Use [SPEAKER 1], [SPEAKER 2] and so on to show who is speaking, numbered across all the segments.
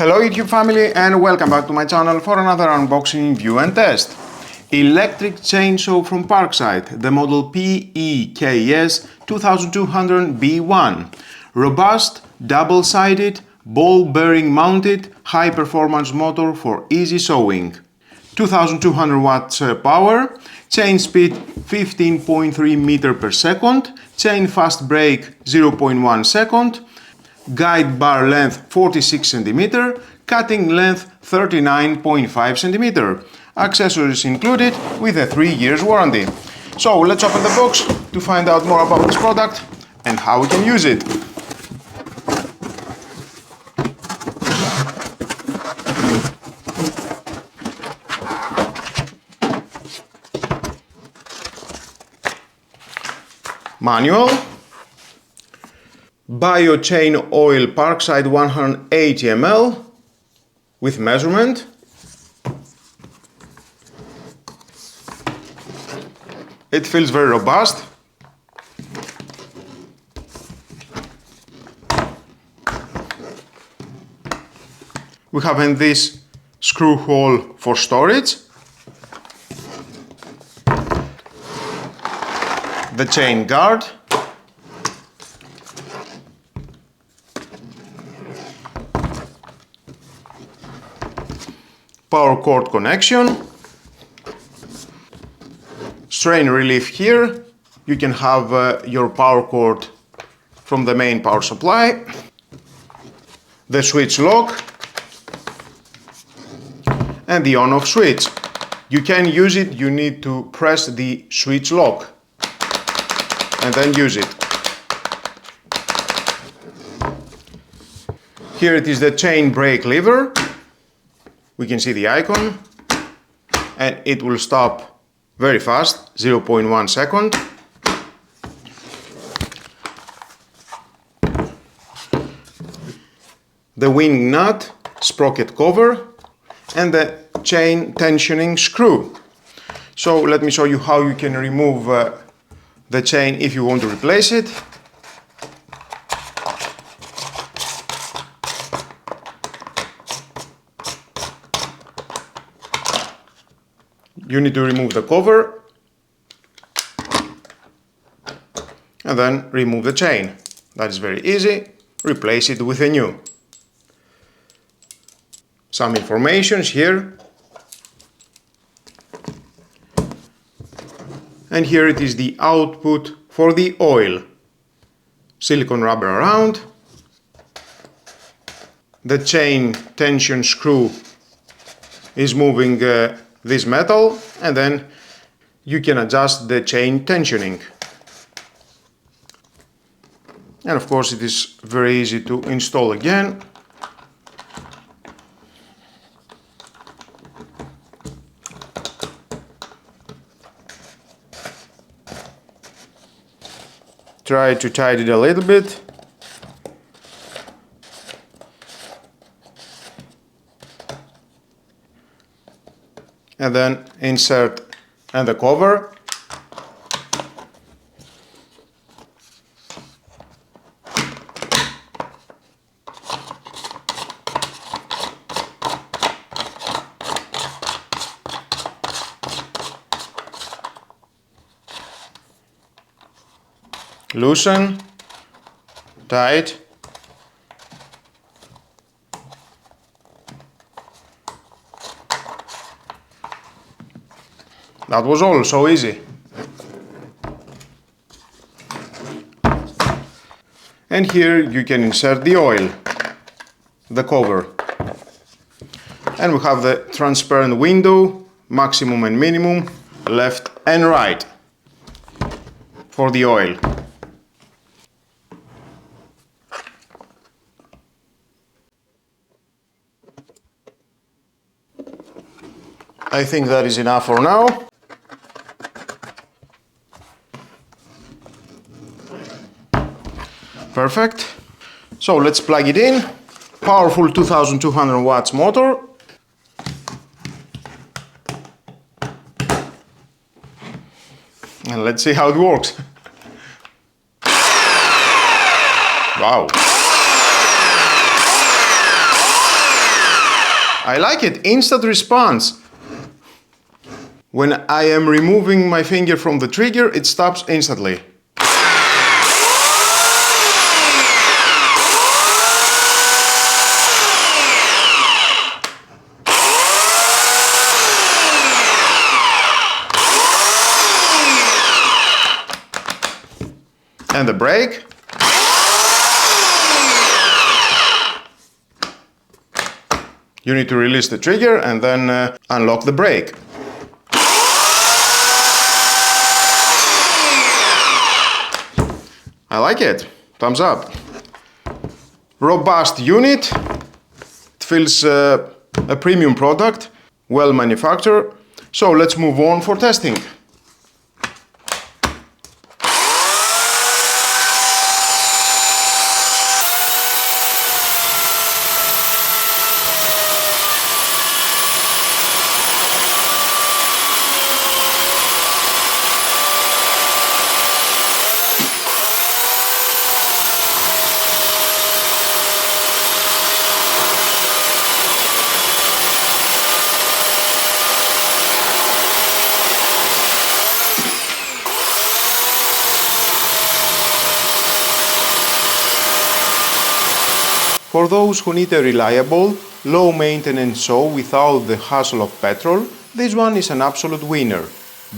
[SPEAKER 1] Hello YouTube family and welcome back to my channel for another unboxing, review and test. Electric chainsaw from Parkside, the model PEKS 2200B1. Robust, double-sided, ball bearing mounted, high performance motor for easy sawing. 2200 watts power, chain speed 15.3 meter per second, chain fast break 0.1 second, guide bar length 46 cm, cutting length 39.5 cm. Accessories included with a 3 years warranty. So let's open the box to find out more about this product and how we can use it. Manual. Bio chain oil Parkside 180 ml with measurement. It feels very robust. We have in this screw hole for storage, the chain guard, power cord connection, strain relief here. You can have your power cord from the main power supply, the switch lock and the on-off switch. You can use it, you need to press the switch lock and then use it. Here it is the chain brake lever. We can see the icon and it will stop very fast, 0.1 second. The wing nut, sprocket cover and the chain tensioning screw. So let me show you how you can remove the chain if you want to replace it. You need to remove the cover and then remove the chain. That is very easy. Replace it with a new. Some information here. And here it is the output for the oil. Silicone rubber around. The chain tension screw is moving this metal and then you can adjust the chain tensioning. And of course it is very easy to install again. Try to tighten it a little bit. And then insert and the cover. Loosen, tight. That was all, so easy. And here you can insert the oil, the cover. And we have the transparent window, maximum and minimum, left and right for the oil. I think that is enough for now. Perfect. So let's plug it in. Powerful 2200 watts motor. And let's see how it works. Wow. I like it, instant response. When I am removing my finger from the trigger, it stops instantly. And the brake. You need to release the trigger and then unlock the brake. I like it. Thumbs up. Robust unit. It feels a premium product, well manufactured. So let's move on for testing. For those who need a reliable, low-maintenance saw without the hassle of petrol, this one is an absolute winner.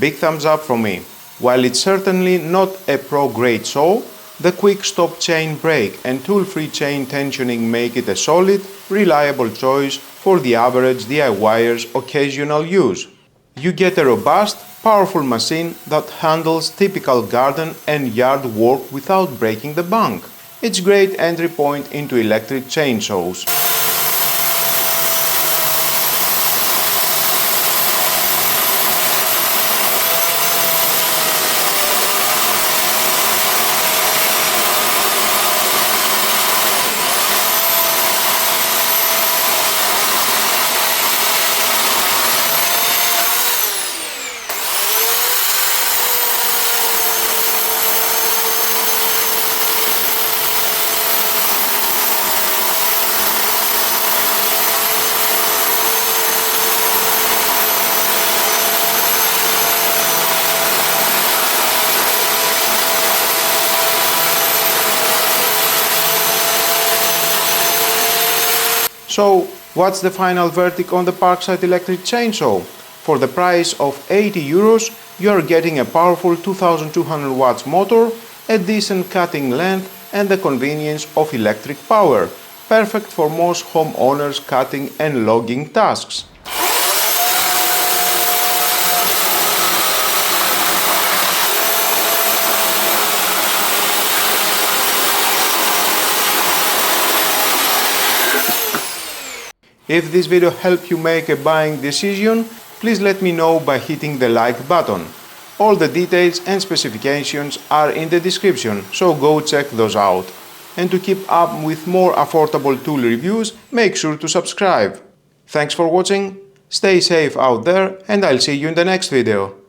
[SPEAKER 1] Big thumbs up from me. While it's certainly not a pro-grade saw, the quick stop chain brake and tool-free chain tensioning make it a solid, reliable choice for the average DIYer's occasional use. You get a robust, powerful machine that handles typical garden and yard work without breaking the bank. It's a great entry point into electric chainsaws. So, what's the final verdict on the Parkside electric chainsaw? For the price of €80, you are getting a powerful 2200 watts motor, a decent cutting length and the convenience of electric power, perfect for most homeowners' cutting and logging tasks. If this video helped you make a buying decision, please let me know by hitting the like button. All the details and specifications are in the description, so go check those out. And to keep up with more affordable tool reviews, make sure to subscribe. Thanks for watching, stay safe out there, and I'll see you in the next video.